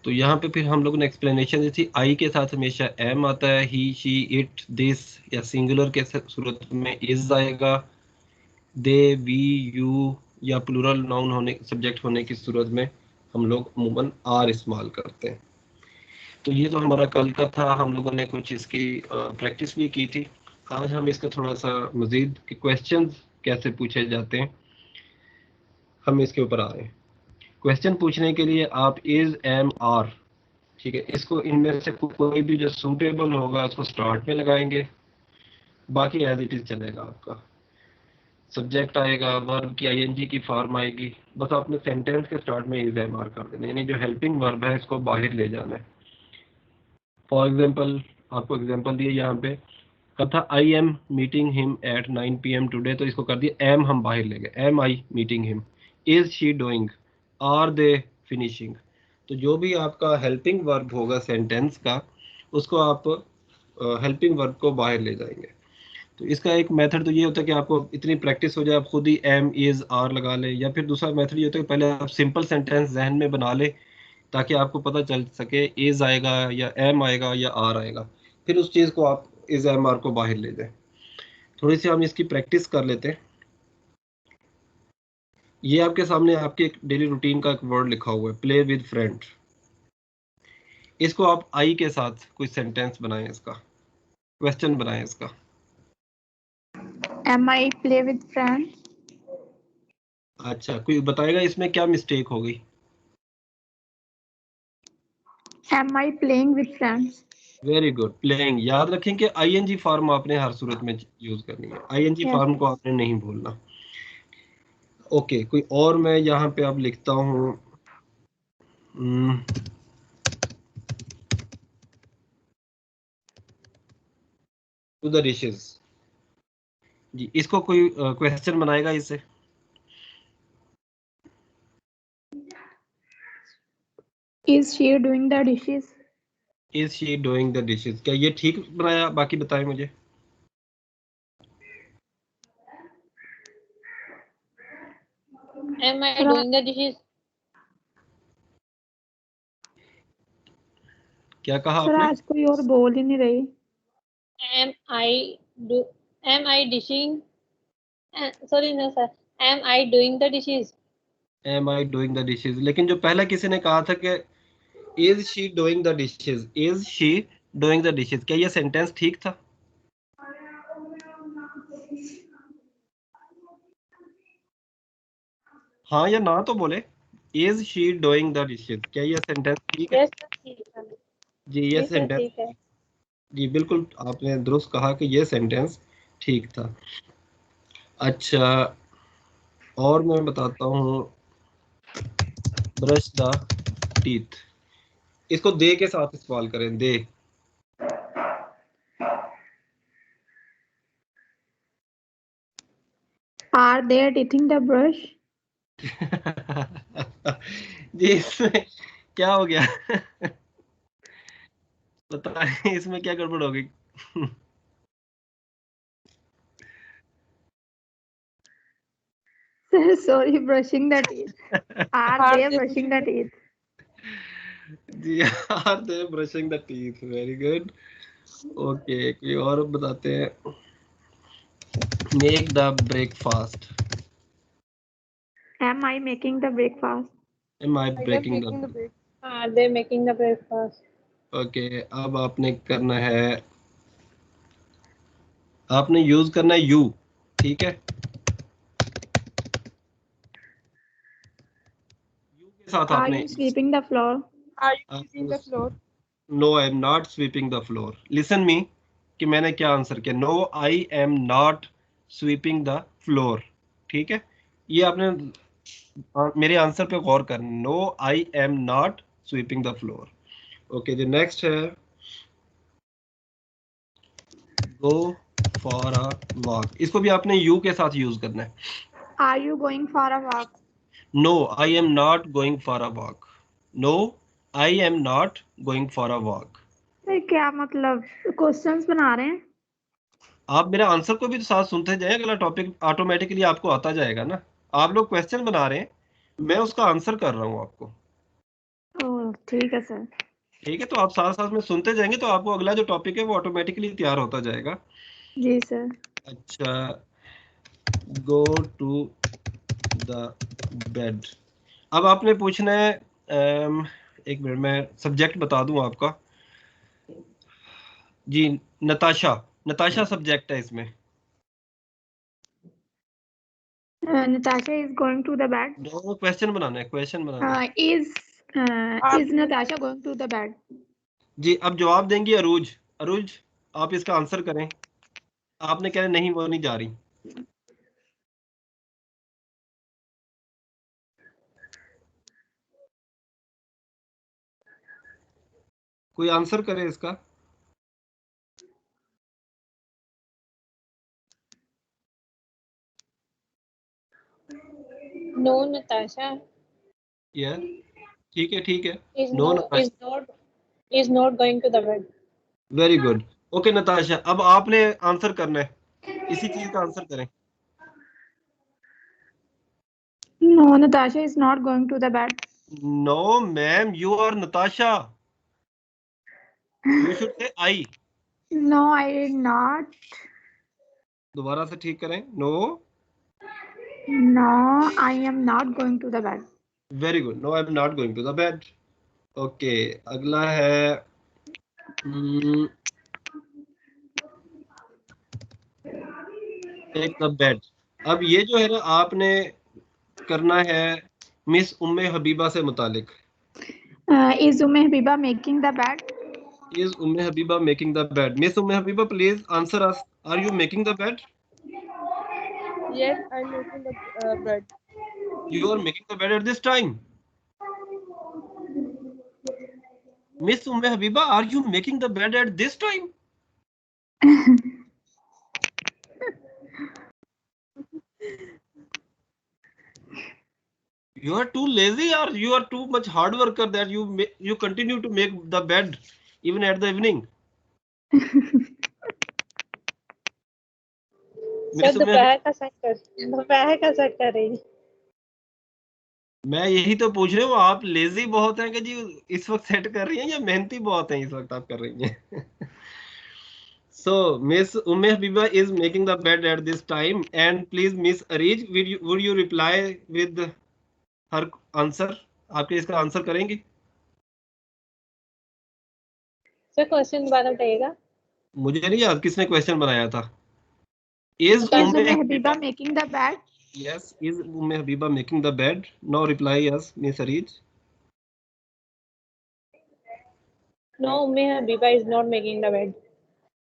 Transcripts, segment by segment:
तो यहाँ पे फिर हम लोगों ने एक्सप्लेनेशन दी थी, आई के साथ हमेशा एम आता है, ही शी इट दिस, या सिंगुलर के सूरत में इज आएगा, दे वी यू, या प्लूरल नाउन होने सब्जेक्ट होने की सूरत में हम लोग अमूमन आर इस्तेमाल करते हैं। तो ये तो हमारा कल का था, हम लोगों ने कुछ इसकी प्रैक्टिस भी की थी। आज हम इसका थोड़ा सा मजीद क्वेश्चंस कैसे पूछे जाते हैं हम इसके ऊपर आ रहे हैं। क्वेश्चन पूछने के लिए आप इज एम आर, ठीक है, इसको इनमें से कोई भी जो सूटेबल होगा उसको स्टार्ट में लगाएंगे, बाकी एज इट इज चलेगा। आपका सब्जेक्ट आएगा, वर्ब की आईएनजी की फॉर्म आएगी, बस आपने सेंटेंस के स्टार्ट में इज एम आर कर देना, यानी जो हेल्पिंग वर्ब है इसको बाहर ले जाना है। फॉर एग्जाम्पल, आपको एग्जाम्पल दिए यहाँ पे, कहा था I am meeting him at 9 PM today, तो इसको कर दिया एम, हम बाहर ले गए, am I meeting him. Is she doing, are they finishing. तो जो भी आपका हेल्पिंग वर्ब होगा सेंटेंस का, उसको आप हेल्पिंग वर्ब को बाहर ले जाएंगे। तो इसका एक मेथड तो ये होता है कि आपको इतनी प्रैक्टिस हो जाए आप खुद ही एम इज आर लगा लें, या फिर दूसरा मेथड ये होता है कि पहले आप सिंपल सेंटेंस जहन में बना लें ताकि आपको पता चल सके इज आएगा या एम आएगा या आर आएगा, फिर उस चीज़ को आप इज एम आर को बाहर ले जाएं। थोड़ी सी हम इसकी प्रैक्टिस कर लेते हैं। ये आपके सामने आपके एक डेली रूटीन का एक वर्ड लिखा हुआ है, प्ले विद फ्रेंड। इसको आप आई के साथ कोई सेंटेंस बनाएं, इसका क्वेश्चन बनाएं इसका। Am I play with friends? अच्छा, कोई बताएगा इसमें क्या मिस्टेक हो गई? Am I playing with friends? Very good, playing. याद रखें कि आईएनजी फॉर्म आपने हर सूरत में यूज करनी है, आईएनजी Yes. फॉर्म को आपने नहीं भूलना। ओके, कोई और मैं यहाँ पे अब लिखता हूँ, टू द डिशेस। जी, इसको कोई क्वेश्चन बनाएगा इससे? Is she doing the dishes? Is she doing the dishes, क्या ये ठीक बनाया? बाकी बताएं मुझे। Am I doing the dishes? क्या कहा सर आपने? आज कोई और बोल ही नहीं रही। Am I dishing? Sorry, no sir. Am I doing the dishes? Am I doing the dishes, लेकिन जो पहला किसी ने कहा था कि is she doing the dishes, is she doing the dishes, क्या ये सेंटेंस ठीक था? हाँ या ना तो बोले। Is she doing the dishes, क्या ये सेंटेंस ठीक है? Yes sir, ठीक है। जी, ये जी सर, सेंटेंस, ठीक है। जी बिल्कुल आपने दुरुस्त कहा कि ये सेंटेंस ठीक था। अच्छा, और मैं बताता हूँ, ब्रश द टीथ, इसको दे के साथ इस्तेमाल करें, दे। Are they teething the brush? जी, इसमें क्या हो गया? बताएं इसमें क्या गड़बड़ हो गई? Sorry, brushing the teeth. Are they brushing the teeth? जी, are they brushing the teeth, very good. Okay, कोई और बताते हैं, make the breakfast, Am I making the breakfast? Am I breaking the. Are they making the breakfast? Okay, अब आपने करना है, आपने यूज करना है यू, ठीक है, यू के साथ Are आपने, you sweeping the floor? Are you sweeping the floor? No I am not sweeping the floor. Listen me कि मैंने क्या आंसर किया, no I am not sweeping the floor, ठीक है। ये आपने मेरे आंसर पे गौर करना, no I am not sweeping the floor. Okay, जो नेक्स्ट है, गो फॉर अ वॉक, इसको भी आपने यू के साथ यूज करना है। Are you going for a walk? No I am not going for a walk, no I am not going for a walk. क्या मतलब क्वेश्चंस बना रहे हैं? आप मेरे आंसर को भी तो साथ सुनते जाए, अगला टॉपिक ऑटोमेटिकली आपको आता जाएगा ना। आप लोग क्वेश्चन बना रहे हैं, मैं उसका आंसर कर रहा हूँ आपको। ठीक है सर। ठीक है, तो आप साथ साथ में सुनते जाएंगे तो आपको अगला जो टॉपिक है वो ऑटोमेटिकली तैयार होता जाएगा। जी सर। अच्छा, गो टू द बेड। अब आपने पूछना है, एक मिनट मैं सब्जेक्ट बता दूं आपका। जी, नताशा, नताशा सब्जेक्ट है इसमें। Natasha is going to the bed. दो क्वेश्चन बनाना है, क्वेश्चन बनाना है। Is Natasha going to the bed? जी, अब जवाब देंगी अरूज। अरूज, आप इसका आंसर करें। आपने कहा नहीं वो नहीं जा रही। कोई आंसर करे इसका। No, Natasha यार ठीक है, ठीक है। is no no Natasha, is not going to the bed. Very good. Okay Natasha, अब आपने आंसर करना है, इसी चीज का आंसर करें। No, Natasha is not going to the bed. No ma'am, you are Natasha, you should say I. No, I did not. दोबारा से ठीक करें। No, No, I am not going to the bed. Very good. No I am not going to the bed. Okay, अगला है take the bed. अब ये जो है ना, आपने करना है मिस उम्मे हबीबा से मुतालिक। Is Umme Habiba making the bed? Is Umme Habiba making the bed? Miss Umme Habiba, please answer us. Are you making the bed? Yes, I'm making the bread. You are making the bed at this time. Miss Umme Habiba, are you making the bed at this time? You are too lazy, or you are too much hard worker that you continue to make the bed even at the evening. Sir Miss Umme Habiba, दोपहर का set कर रही हूँ। मैं यही तो पूछ रही हूँ, आप लेजी बहुत हैं कि जी इस वक्त सेट कर रही हैं, या मेहनती बहुत हैं इस वक्त आप कर रही हैं? So Miss Umme Habiba is making the bed at this time, and please Miss Areej, would you reply with her answer? आपके इसका आंसर करेंगे? सर क्वेश्चन दोबारा बताइएगा। मुझे नहीं याद किसने क्वेश्चन बनाया था। Is Is Umme Umme Habiba, Habiba making the bed? yes, is Umme Habiba making the bed? Now reply yes, Miss Areej. No, Ummi Habiba is not making the bed.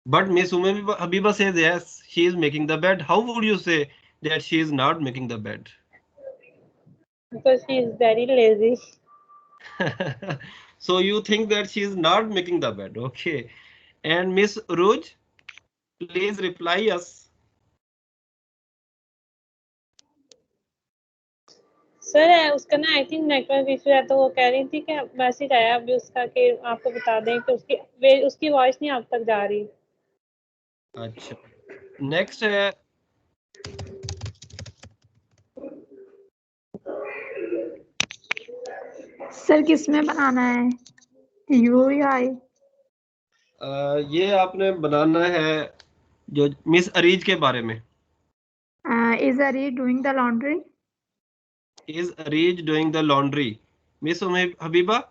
But Miss Umme Habiba says yes, she is making the bed. How would you say that she is not making the bed? Because she is very lazy. So you think that she is not making the bed, okay? And Miss Ruj, please reply us. Sir उसका ना I think network issue है, तो वो कह रही थी कि message आया अभी उसका कि आपको बता दें कि उसकी वॉइस नहीं आप तक जा रही। अच्छा, नेक्स्ट है सर किसमें बनाना है, यू या आई? ये आपने बनाना है जो मिस अरीज के बारे में। Is Ari doing the laundry? Is Areej doing the laundry? Miss Habiba,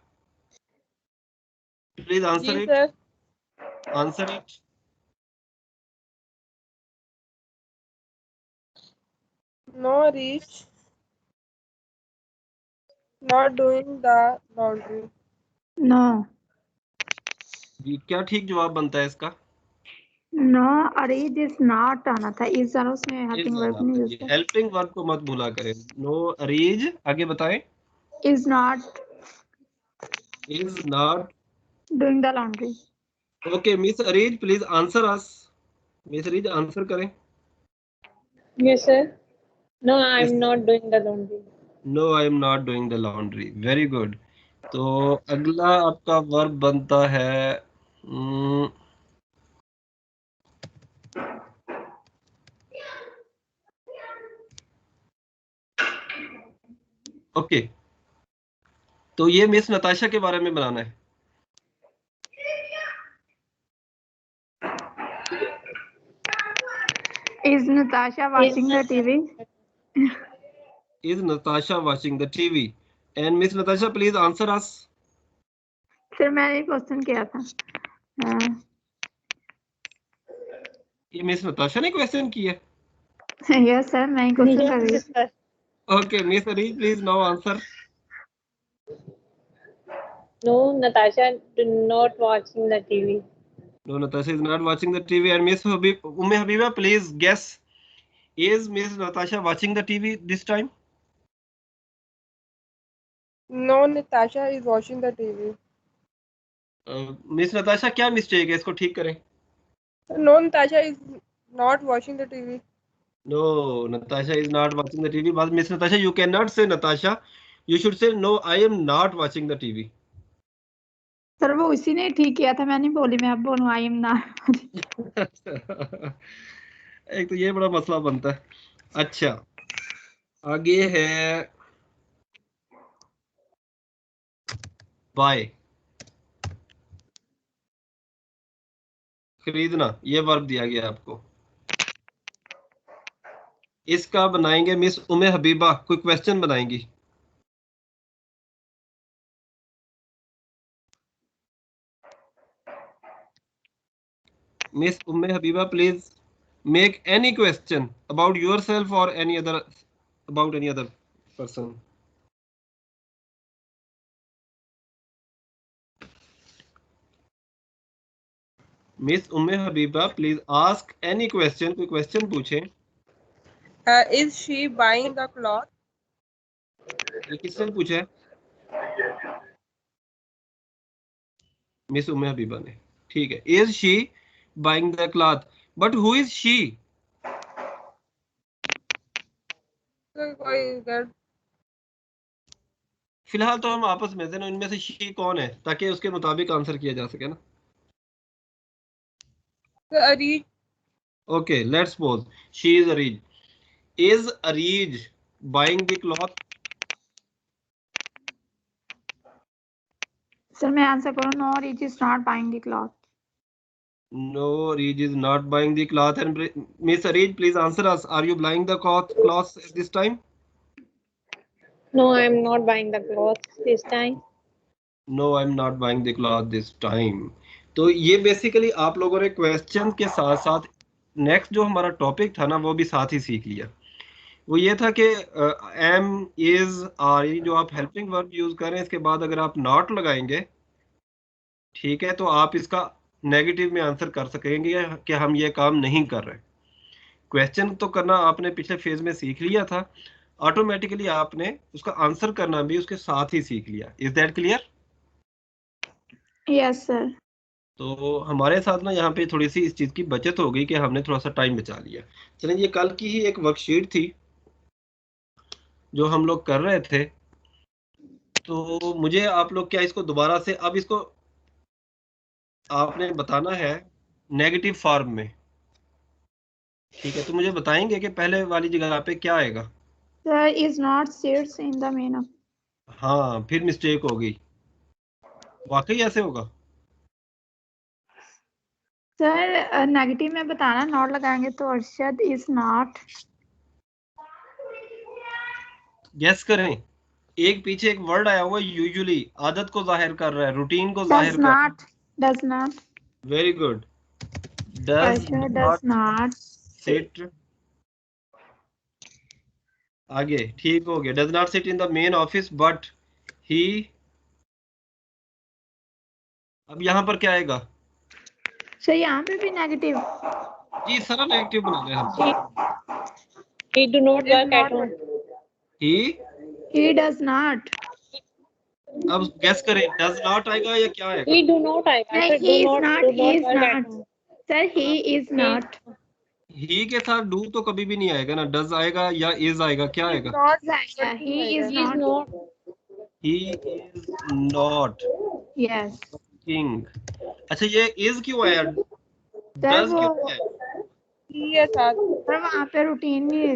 please answer जी it. Sir. Answer it. No, Reach. Not doing the laundry. No. जी, क्या ठीक जवाब बनता है इसका? No, Ari is not आना था, इस जरा उसमें helping verb नहीं यूज किया। हेल्पिंग वर्ब को मत भूला करें। नो अरीज, आगे बताएं। Is not Is not. doing the laundry. Okay, Miss Areej, please answer us. Miss Areej, answer करें। Yes sir. No, Yes. I'm not doing the laundry. No, I am not doing the laundry. Very good. तो अगला आपका verb बनता है okay, तो ये miss Natasha के बारे में बनाना है। Is Natasha watching the TV? Is Natasha watching the TV? And Miss Natasha, please answer us. Sir मैंने क्वेश्चन किया था। ये मिस नताशा ने क्वेश्चन किया। यस सर मैं क्वेश्चन कर रही हूँ। Okay, Miss Areej, please now answer. No, Natasha do not watching the TV. No, Natasha is not watching the TV. And Miss Umme Habiba, please guess. Is Miss Natasha watching the TV this time? No, Natasha is watching the TV. Miss Natasha, क्या mistake है, इसको ठीक करें। No, Natasha is not watching the TV. No, Natasha is not watching the TV. But Miss Natasha, you cannot say Natasha. You should say no, I am not watching the TV. Sir वो उसी ने ठीक किया था, मैं नहीं बोली, मैं अब बोलूँ आई एम नॉट। एक तो ये बड़ा मसला बनता है। अच्छा, आगे है बाय, खरीदना, ये वर्ब दिया गया आपको। इसका बनाएंगे मिस उम्मे हबीबा, कोई क्वेश्चन बनाएंगी। Miss Umme Habiba, please make any question about yourself or any other, about any other person. Miss Umme Habiba, please ask any question. कोई question पूछें। Is she buying the cloth? ये किसने पूछा है? Miss उम्मे Habiba ने। ठीक है। Is she buying the cloth? But who is she? फिलहाल तो हम आपस में से ना, इनमें से she कौन है, ताकि उसके मुताबिक आंसर किया जा सके ना। Areej. Okay, let's suppose she is Areej. Is Areej buying the cloth? Sir मैं आंसर करूँ, know reach is not buying the cloth. No, Areej is not buying the cloth. And Miss Areej, please answer us. Are you buying the cloth this time? No, I am not buying the clothes this time. No, I'm not buying the cloth this time. तो ये basically आप लोगों ने question के साथ साथ next जो हमारा टॉपिक था ना, वो भी साथ ही सीख लिया। वो ये था कि एम, इज, आर, जो आप हेल्पिंग वर्ब यूज करें, इसके बाद अगर आप नॉट लगाएंगे, ठीक है, तो आप इसका नेगेटिव में आंसर कर सकेंगे कि हम ये काम नहीं कर रहे। क्वेश्चन तो करना आपने पिछले फेज में सीख लिया था, ऑटोमेटिकली आपने उसका आंसर करना भी उसके साथ ही सीख लिया। Is that clear? Yes sir. तो हमारे साथ ना यहाँ पे थोड़ी सी इस चीज की बचत हो गई कि हमने थोड़ा सा टाइम बचा लिया। चलें, ये कल की ही एक वर्कशीट थी जो हम लोग कर रहे थे, तो मुझे आप लोग क्या इसको दोबारा से, अब इसको आपने बताना है नेगेटिव फॉर्म में, ठीक है? तो मुझे बताएंगे कि पहले वाली जगह पे क्या आएगा। Sir is not seats in the main of. हाँ, फिर मिस्टेक हो गई। वाकई ऐसे होगा? सर नेगेटिव में बताना, नॉट लगाएंगे तो अरशद इज नॉट। गेस करें, एक पीछे एक वर्ड आया हुआ, यूजुअली आदत को जाहिर कर रहा है, रूटीन को जाहिर कर रहा है। Does not. Very good. Does not sit, आगे ठीक हो गया। Does not sit in the main office but he, अब यहाँ पर क्या आएगा? सर यहाँ पे भी नेगेटिव। जी, सारा नेगेटिव बना रहे हैं हम। He do not work at home. He does not. अब गेस करें, डज नॉट आएगा या क्या आएगा? He do not आएगा। नहीं, he is not, he is not. Sir he is not. ही के साथ डू तो कभी भी नहीं आएगा ना, डज आएगा या इज आएगा, क्या आएगा? He is He is not. not. He is not Yes. King. अच्छा, ये इज क्यों आया, सर डज वो क्यों आया? He है साथ। सर वहाँ पे रूटीन नहीं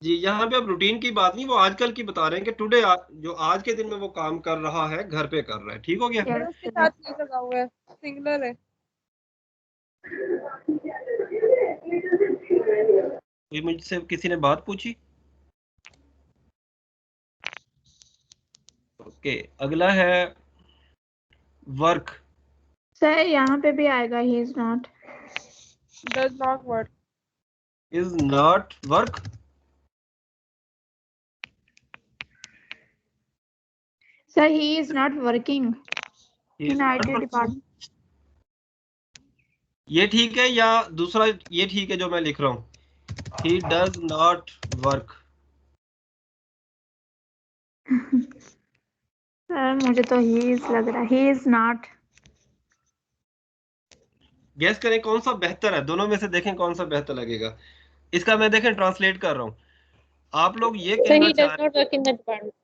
जी यहाँ पे अब रूटीन की बात नहीं, वो आजकल की बता रहे हैं कि टुडे जो आज के दिन में वो काम कर रहा है घर पे कर रहा है। ठीक हो गया? Yes, उसके sir. साथ ही लगा हुआ है, सिंगुलर है। ये मुझसे किसी ने बात पूछी? ओके, अगला है वर्क। सर यहाँ पे भी आएगा he is not. Does not work. Is not work. Sir he is not working in IT department. ये ठीक है या दूसरा ये ठीक है जो मैं लिख रहा हूँ? He does not work. Sir मुझे तो ही इज लग रहा है, ही इज नॉट। गैस करें कौन सा बेहतर है, दोनों में से देखें कौन सा बेहतर लगेगा। इसका मैं देखें ट्रांसलेट कर रहा हूँ। आप लोग ये So कहना he चाह does not work in the department,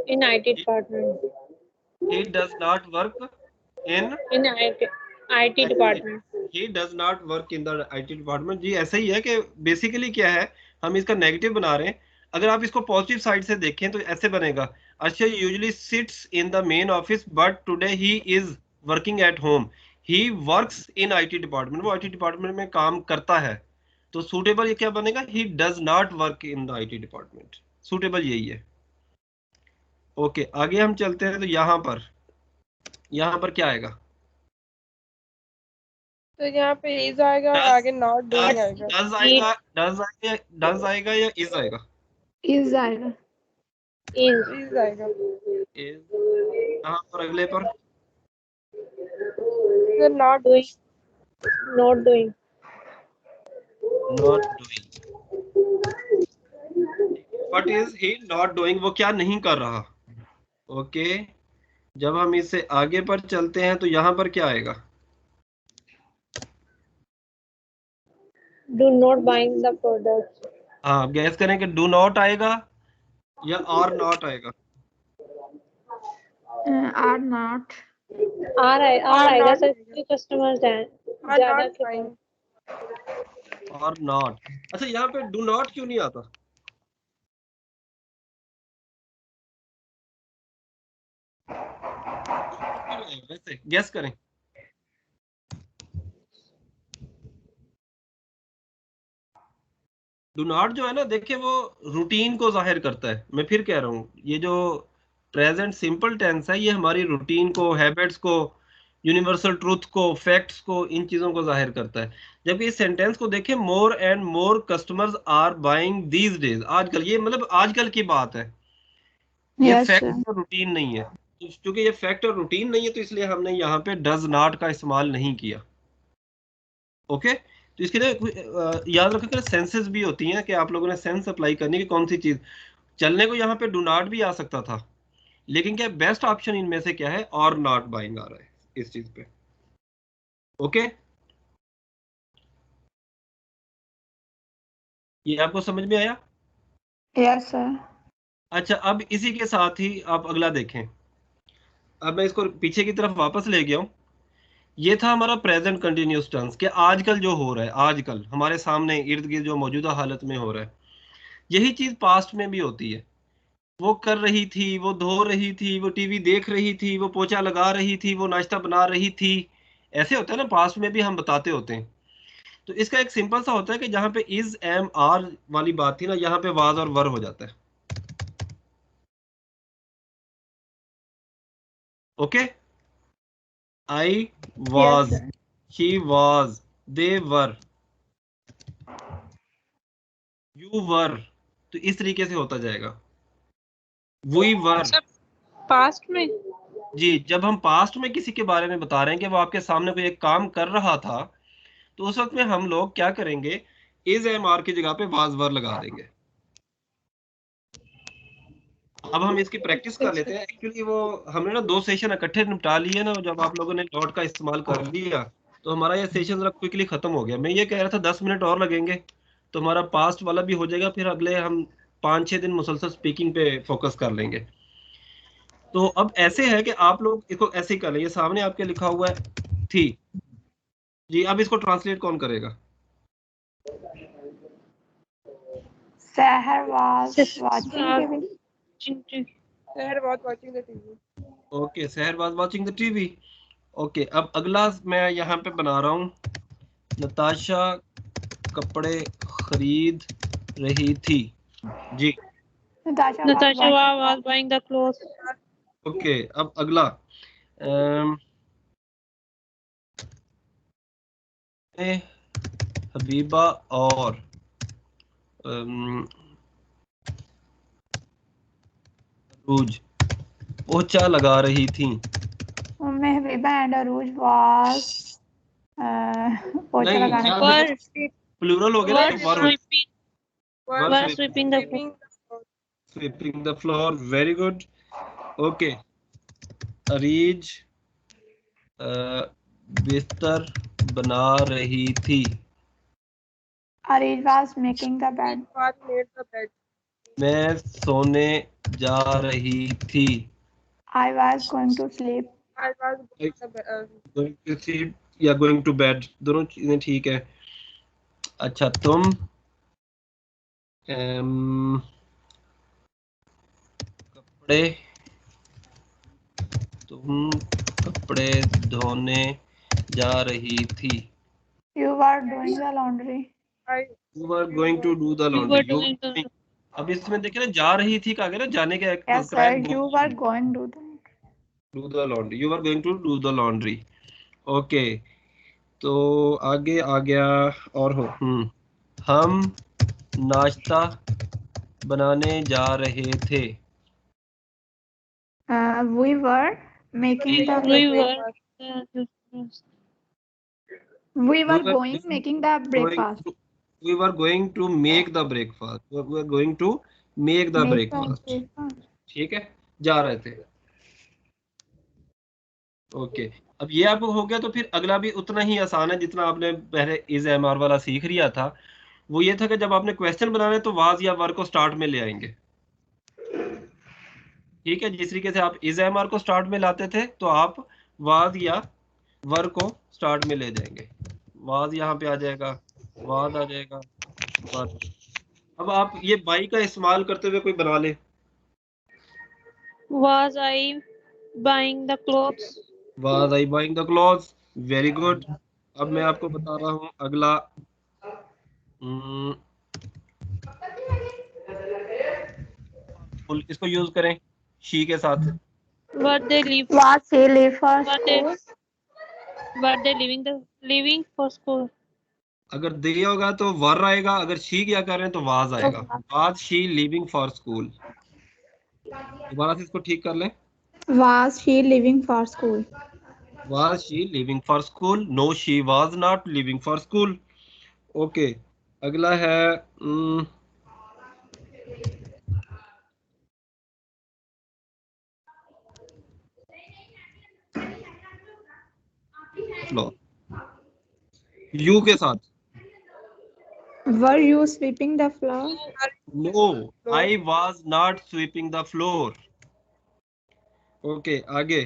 in IT department, he does not work in in IT department. he does not work in the IT department। जी ऐसा ही है कि बेसिकली क्या है, हम इसका नेगेटिव बना रहे हैं। अगर आप इसको पॉजिटिव साइड से देखें तो ऐसे बनेगा, अच्छा usually sits in the main office but today he is working at home. He works in IT department, वो आईटी डिपार्टमेंट में काम करता है। तो सूटेबल ये क्या बनेगा, he does not work in the IT department. Suitable यही है। ओके आगे हम चलते हैं, तो यहाँ पर क्या आएगा? तो यहाँ पे इज आएगा और आगे नॉट डूइंग आएगा। डज आएगा, डज आएगा या इज आएगा? इज आएगा। इज आएगा। यहाँ पर अगले पर sir not Doing, not doing. Not doing. What is he not doing, वो क्या नहीं कर रहा। ओके जब हम इससे आगे पर चलते हैं तो यहाँ पर क्या आएगा? Do not buying the products. हाँ गैस करें कि डू नॉट आएगा या आर नॉट आएगा? Are not. आर आएगा सर, क्योंकि कस्टमर्स हैं ज्यादा नॉट के बाइंग। और नॉट। अच्छा यहाँ पे डू नॉट क्यों नहीं आता? वैसे गैस करें। डू नॉट जो है ना, देखिए वो रूटीन को जाहिर करता है। मैं फिर कह रहा हूँ, ये जो प्रेजेंट सिंपल टेंस है ये हमारी रूटीन को, हैबिट्स को, यूनिवर्सल ट्रूथ को, फैक्ट्स को, इन चीजों को जाहिर करता है। जबकि इस सेंटेंस को देखें, more and more customers are buying these days, आजकल, ये मतलब आजकल की बात है। ये यस फैक्ट सर। और रूटीन नहीं है। क्योंकि ये फैक्ट और रूटीन नहीं है तो इसलिए हमने यहाँ पे डज नॉट का इस्तेमाल नहीं किया। ओके तो इसके लिए याद रखें कि सेंसेस भी होती हैं कि आप लोगों ने सेंस अप्लाई करनी कि कौन सी चीज चलने को। यहाँ पे डू नॉट भी आ सकता था, लेकिन क्या बेस्ट ऑप्शन इनमें से क्या है, और नॉट बाइंग आ रहा है इस चीज पे। ओके ये आपको समझ में आया? Yes sir. अच्छा अब इसी के साथ ही आप अगला देखें। अब मैं इसको पीछे की तरफ वापस ले गया हूँ। ये था हमारा प्रेजेंट कंटिन्यूअस टेंस कि आजकल जो हो रहा है, आजकल हमारे सामने इर्द गिर्द जो मौजूदा हालत में हो रहा है, यही चीज पास्ट में भी होती है। वो कर रही थी, वो धो रही थी, वो टीवी देख रही थी, वो पोछा लगा रही थी, वो नाश्ता बना रही थी। ऐसे होता है ना, पास्ट में भी हम बताते होते हैं। तो इसका एक सिंपल सा होता है कि जहां पे इज एम आर वाली बात थी ना, यहाँ पे वाज और वर हो जाता है। Okay I yes was, sir. He was, they were, you were. तो इस तरीके से होता जाएगा। We were. सब पास्ट में। जी जब हम पास्ट में किसी के बारे में बता रहे हैं कि वो आपके सामने कोई एक काम कर रहा था, तो उस वक्त में हम लोग क्या करेंगे, इज एम आर की जगह पे वाज वर लगा देंगे। अब हम इसकी प्रैक्टिस कर लेते हैं। एक्चुअली वो हमने ना 2 सेशन इकट्ठे निपटा लिए ना, जब आप लोगों ने डॉट का इस्तेमाल कर लिया तो हमारा ये सेशन जरा क्विकली खत्म हो गया। मैं ये कह रहा था 10 मिनट और लगेंगे तो हमारा पास्ट वाला भी हो जाएगा, फिर अगले हम 5-6 दिन मुसलसल स्पीकिंग पे फोकस कर लेंगे। तो अब ऐसे है कि आप लोग इसको ऐसे ही कर लें। ये सामने आपके लिखा हुआ है थी जी, अब इसको ट्रांसलेट कौन करेगा? Sahar was watching TV. Sahar was watching the TV. Okay, Sahar was watching the TV. Okay, अब अगला मैं यहाँ पे बना रहा हूँ, नताशा कपड़े खरीद रही थी। जी, Natasha was buying the clothes. Okay, अब अगला हबीबा और अरूज पोछा लगा रही थी। Hubeiba and Aruj was पोछा नहीं, लगाने यहाँ Were पे प्लूरल हो गया ना, were sweeping the floor. sweeping the floor, very good. Okay, Areej बिस्तर बना रही थी। Aruj was making the bed. Was made the bed. मैं सोने जा रही थी। I was going to sleep. I was going to sleep या going to bed, दोनों चीजें ठीक है। अच्छा, तुम कपड़े धोने जा रही थी। You were doing the laundry. You were going to do the laundry. अब इसमें देखिए ना, जा रही थी कहा गया ना, जाने के Yes sir, you were going to do the laundry. You were going to do the laundry. Okay, तो आगे आ गया और हो हम नाश्ता बनाने जा रहे थे। we were making the making the breakfast. We were going to make the breakfast. We were going to make the breakfast. ठीक है, जा रहे थे। ओके, अब ये आपको हो गया, तो फिर अगला भी उतना ही आसान है जितना आपने पहले इज एम आर वाला सीख लिया था। वो ये था कि जब आपने क्वेश्चन बनाने तो वाज या वर को स्टार्ट में ले आएंगे। ठीक है, जिस तरीके से आप इज एम आर को स्टार्ट में लाते थे तो आप वाज या वर को स्टार्ट में ले जाएंगे। वाज यहाँ पे आ जाएगा, वाज आ जाएगा, वर। अब आप ये बाई का इस्तेमाल करते हुए कोई बना ले। Was I buying the clothes? Was I buying the clothes? Very good. अब मैं आपको बता रहा हूँ अगला। इसको यूज करें शी के साथ। Were they leave? Was he leave for school? Were they leaving for school? अगर दे होगा तो वर आएगा, अगर शी क्या कर रहे हैं तो वाज आएगा। Was she leaving for school. दोबारा से इसको ठीक कर लें। Was she leaving for school? Was she leaving for school? No, she was not leaving for school. Okay, अगला है यू के साथ। Were you sweeping the floor? No, I was not sweeping the floor. Okay, आगे।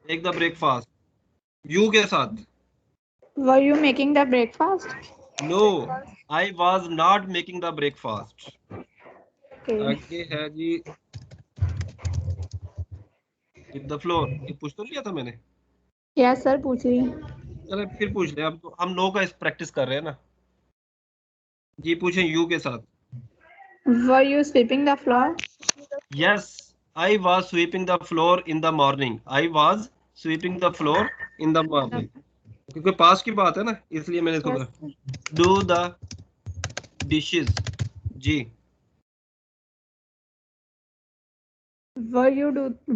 Make the breakfast. You के साथ। Were you making the breakfast? No, I was not making the breakfast. Okay. आगे है जी with the floor। ये पूछ तो लिया था मैंने। Yes sir, पूछ रही। चलो फिर पूछ ले, अब तो हम नो का प्रैक्टिस कर रहे हैं ना। जी पूछें यू के साथ। Were you sweeping the floor? Yes, I was sweeping the floor in the morning. I was sweeping the floor in the morning. क्योंकि पास की बात है ना, इसलिए मैंने इसको बोला। Do the dishes. Ji. Were you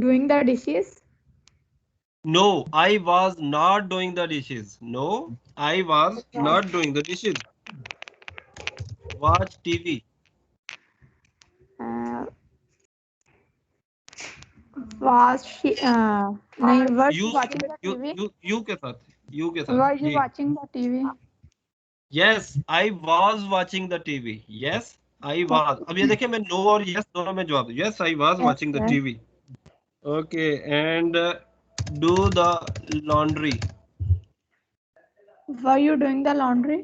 doing the dishes? No, I was not doing the dishes. No, I was not doing the dishes. Watch TV. Was she नहीं, were you watching the TV? You के साथ, you के साथ। Were you watching the TV? Yes, I was watching the TV. Yes, I was. अब ये देखिए, मैं no और yes दोनों में जवाब दूं। Yes, I was watching the TV. Okay, and do the laundry. Were you doing the laundry?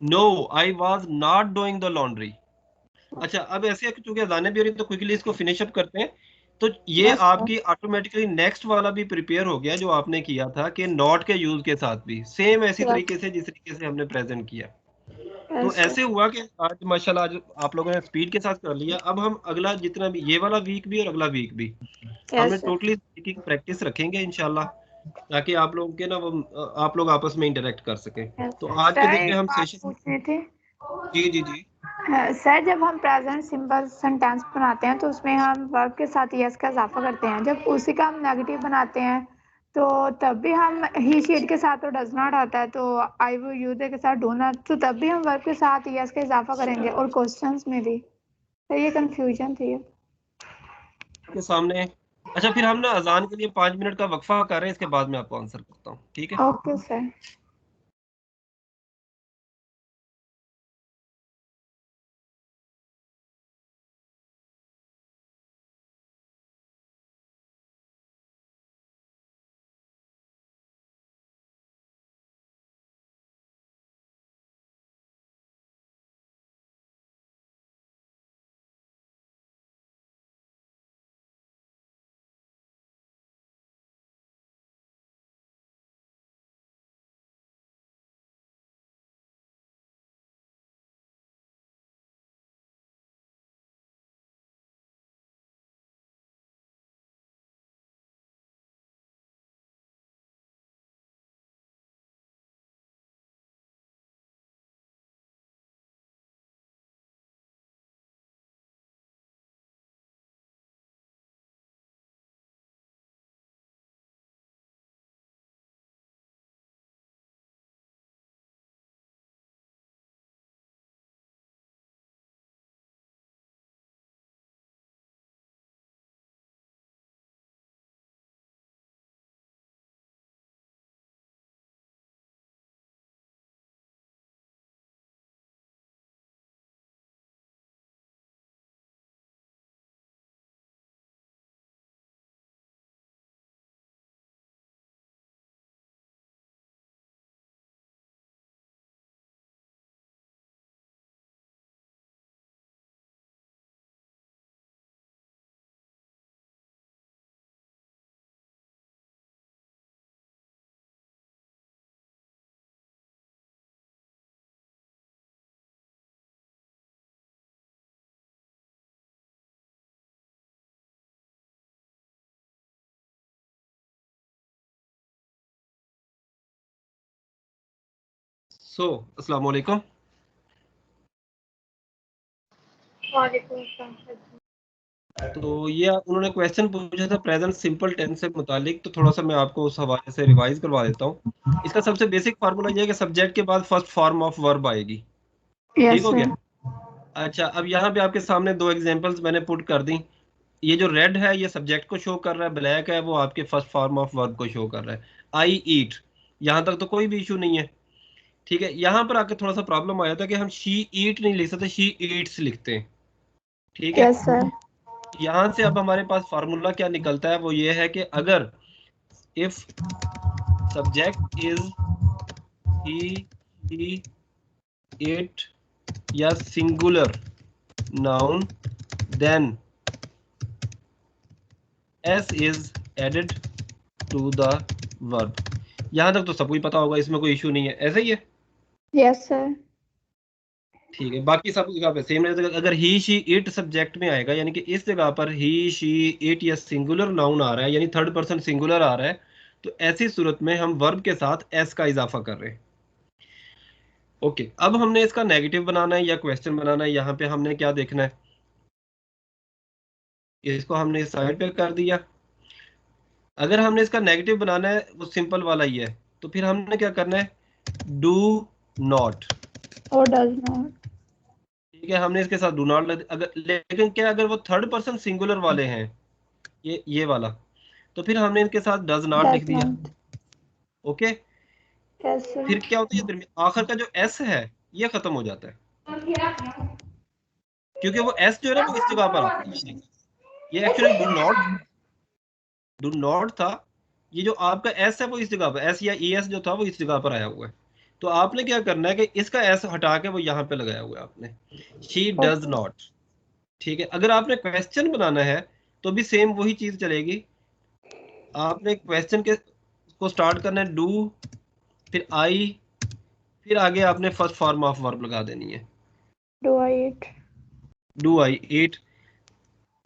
No, I was not doing the laundry. अच्छा, अब ऐसे है कि चूंकि अजाने भी हो रही तो क्विकली इसको फिनिश अप करते हैं। तो ये Yes, sir. आपकी ऑटोमेटिकली नेक्स्ट वाला भी प्रिपेयर हो गया जो आपने किया था कि नॉट के यूज के साथ भी सेम ऐसी Yes. तरीके से जिस तरीके से हमने प्रेजेंट किया। तो Yes, sir. ऐसे हुआ कि आज माशाल्लाह आज आप लोगों ने स्पीड के साथ कर लिया। अब हम अगला जितना भी ये वाला वीक भी और अगला वीक भी हमने Yes, sir. Totally speaking practice रखेंगे इंशाल्लाह, ताकि आप लोगों के ना वो आप लोग आपस में इंटरेक्ट कर सकें। Yes, तो sir. आज के सर, दिन में एक हम बात सेशन पूछनी थी। जी जी जी सर, जब हम प्रेजेंट सिंपल सेंटेंस बनाते हैं तो उसमें हम वर्ब के साथ यस का इजाफा करते हैं। जब उसी का हम नेगेटिव बनाते हैं तो तब भी हम ही शीट के साथ तो डज नॉट आता है, तो आई वो यू के साथ डू नॉट, तो तब भी हम वर्ब के साथ यस का इजाफा करेंगे और क्वेश्चंस में भी। तो ये कंफ्यूजन थी। के सामने। अच्छा, फिर हम ना अजान के लिए 5 मिनट का वक्फा कर रहे हैं, इसके बाद मैं आपको आंसर करता हूँ, ठीक है? Okay sir. अस्सलाम वालेकुम। वालेकुम अस्सलाम। तो ये उन्होंने क्वेश्चन पूछा था प्रेजेंट सिंपल टेंस से मुतालिक, तो थोड़ा सा मैं आपको उस हवाले से रिवाइज करवा देता हूँ। इसका सबसे बेसिक फार्मूला ये है कि सब्जेक्ट के बाद फर्स्ट फॉर्म ऑफ वर्ब आएगी। ठीक यस हो सर। गया? अच्छा, अब यहाँ पे आपके सामने 2 एग्जांपल्स मैंने पुट कर दी। ये जो रेड है ये सब्जेक्ट को शो कर रहा है, ब्लैक है वो आपके फर्स्ट फॉर्म ऑफ वर्ब को शो कर रहा है। आई ईट, यहाँ तक तो कोई भी इशू नहीं है। ठीक है, यहाँ पर आके थोड़ा सा प्रॉब्लम आया था कि हम शी ईट नहीं लिख सकते, शी ईट्स लिखते हैं। ठीक है, यस सर। यहाँ से अब हमारे पास फार्मूला क्या निकलता है, वो ये है कि अगर if subject is he, it या singular noun then S is added to the verb. यहाँ तक तो सबको ही पता होगा, इसमें कोई इशू नहीं है, ऐसा ही है। Yes sir. ठीक है, बाकी सब जगह पे सेम रहेगा। अगर ही शी इट सब्जेक्ट में आएगा, यानी कि इस जगह पर ही शी इट या सिंगुलर नाउन आ रहा है, यानी थर्ड पर्सन सिंगुलर आ रहा है, तो ऐसी सूरत में हम वर्ब के साथ एस का इजाफा कर रहे हैं। ओके, अब हमने इसका नेगेटिव बनाना है या क्वेश्चन बनाना है, यहाँ पे हमने क्या देखना है, इसको हमने साइड पे कर दिया। अगर हमने इसका नेगेटिव बनाना है, वो सिंपल वाला ही है, तो फिर हमने क्या करना है, डू नॉट। और डज नॉट। ठीक है, हमने इसके साथ डू नॉट अगर, लेकिन क्या अगर वो थर्ड पर्सन सिंगुलर वाले हैं, ये वाला, तो फिर हमने इनके साथ डज नॉट लिख डज दिया। नॉट। Okay, yes sir. फिर क्या होता है, आखिर का जो एस है ये खत्म हो जाता है, क्योंकि वो एस जो है ना वो इस जगह पर आता है। ये एक्चुअली डू नॉट था, ये जो आपका एस है वो इस जगह पर, एस या ई एस जो था वो इस जगह पर आया हुआ है। तो आपने क्या करना है कि इसका एस हटा के वो यहाँ पे लगाया हुआ है आपने, शी डज नॉट। ठीक है, अगर आपने क्वेश्चन बनाना है तो भी सेम वही चीज चलेगी। आपने क्वेश्चन के को स्टार्ट करना है डू, फिर आई, फिर आगे आपने फर्स्ट फॉर्म ऑफ वर्ब लगा देनी है, do I eat. Do I eat.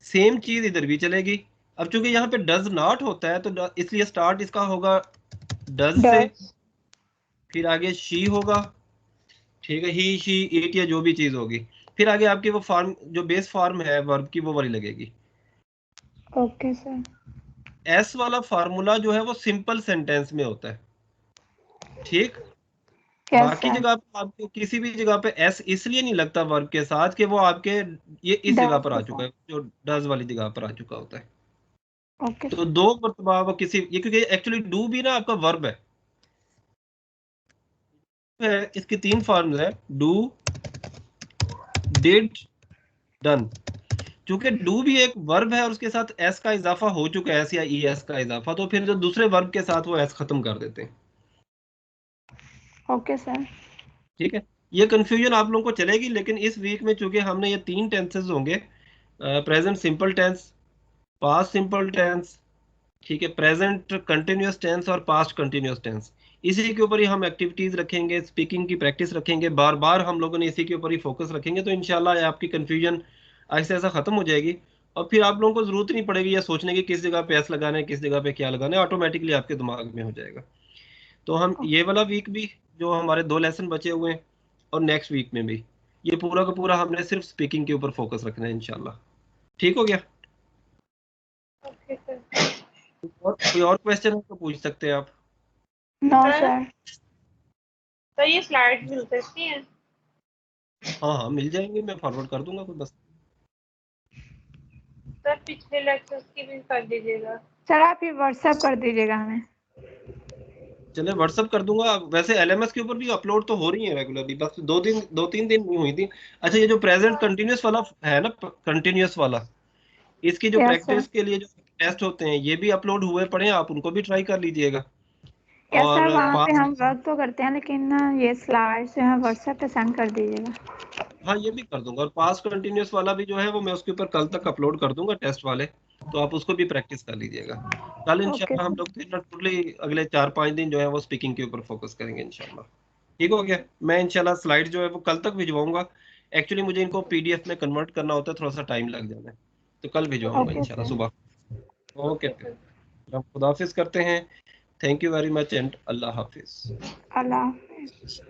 Same चीज इधर भी चलेगी। अब चूंकि यहाँ पे डज नॉट होता है तो इसलिए स्टार्ट इसका होगा डज से, डज। फिर आगे शी होगा, ठीक है, ही शी इट या जो भी चीज होगी, फिर आगे आपकी वो फॉर्म जो बेस फॉर्म है वर्ब की वो वाली लगेगी। Okay sir. एस वाला फार्मूला जो है वो सिंपल सेंटेंस में होता है, ठीक। यस बाकी सर। जगह पे आपको किसी भी जगह पे एस इसलिए नहीं लगता वर्ब के साथ कि वो आपके ये इस जगह डज पर आ के चुका है, साथ। जो डज वाली जगह पर आ चुका होता है। ओके तो सर। दो मरतबा वो किसी ये, क्योंकि एक्चुअली डू भी ना आपका वर्ब है, इसके तीन फॉर्म्स है, डू, डिड, डन। चूंकि डू भी एक वर्ब है और उसके साथ एस का इजाफा हो चुका है, एस या ई एस का इजाफा, तो फिर जो दूसरे वर्ब के साथ वो एस खत्म कर देते हैं। Okay sir. ठीक है, ये कंफ्यूजन आप लोगों को चलेगी, लेकिन इस वीक में चूंकि हमने ये तीन टेंसेस होंगे, present simple tense, past simple tense, ठीक है, प्रेजेंट कंटिन्यूअस टेंस और पास्ट कंटिन्यूअस टेंस, इसी के ऊपर ही हम एक्टिविटीज रखेंगे, स्पीकिंग की प्रैक्टिस रखेंगे, बार बार हम लोगों ने इसी के ऊपर ही फोकस रखेंगे। तो इंशाल्लाह आपकी कंफ्यूजन ऐसे ऐसा खत्म हो जाएगी और फिर आप लोगों को जरूरत नहीं पड़ेगी या सोचने की किस जगह पे एस लगाना है, किस जगह पे क्या लगाना है, ऑटोमेटिकली आपके दिमाग में हो जाएगा। तो हम ये वाला वीक भी जो हमारे 2 लेसन बचे हुए हैं और नेक्स्ट वीक में भी ये पूरा का पूरा हमने सिर्फ स्पीकिंग के ऊपर फोकस रखना है इंशाल्लाह। ठीक हो गया? Okay sir. और कोई और क्वेश्चन है तो पूछ सकते हैं आप। No sir sir. तो ये स्लाइड मिल सकती है? हाँ हाँ मिल जाएंगे, मैं फॉरवर्ड कर दूंगा कोई बस। सर पिछले लेक्चर्स की भी कर दीजिएगा। सर आप ये व्हाट्सएप कर दीजिएगा हमें। चले व्हाट्सअप कर दूंगा। वैसे एलएमएस के ऊपर भी अपलोड तो हो रही है रेगुलरली, बस 2-3 दिन नहीं हुई थी। अच्छा, ये जो प्रेजेंट कंटिन्यूअस वाला है ना, कंटिन्यूअस वाला, इसकी जो यस सर। प्रैक्टिस के लिए जो टेस्ट होते हैं ये भी अपलोड हुए पड़े हैं, आप उनको भी ट्राई कर लीजिएगा। यस और सर, वहाँ पे हम पास, वर्क तो करते हैं लेकिन ना ये स्लाइड्स जो है व्हाट्सएप पे सेंड कर दीजिएगा। हाँ ये भी कर दूंगा, और पास कंटिन्यूअस वाला भी जो है वो मैं उसके ऊपर कल तक अपलोड कर दूंगा टेस्ट वाले, तो आप उसको भी प्रैक्टिस कर लीजिएगा। कल ओके इंशाल्लाह हम सर। लोग टोटली अगले 4-5 दिन जो है वो स्पीकिंग के ऊपर फोकस करेंगे इंशाल्लाह। ठीक हो गया? मैं इंशाल्लाह स्लाइड जो है वो कल तक भिजवाऊंगा। एक्चुअली मुझे इनको पीडीएफ में कन्वर्ट करना होता है, थोड़ा सा टाइम लग जाता है, तो कल भिजवाऊंगा ओके इंशाल्लाह सर। सुबह। ओके, ओके फिर सर। हम खुदाफिज करते हैं। Thank you very much and अल्लाह हाफिज। अल्लाह हाफिज़।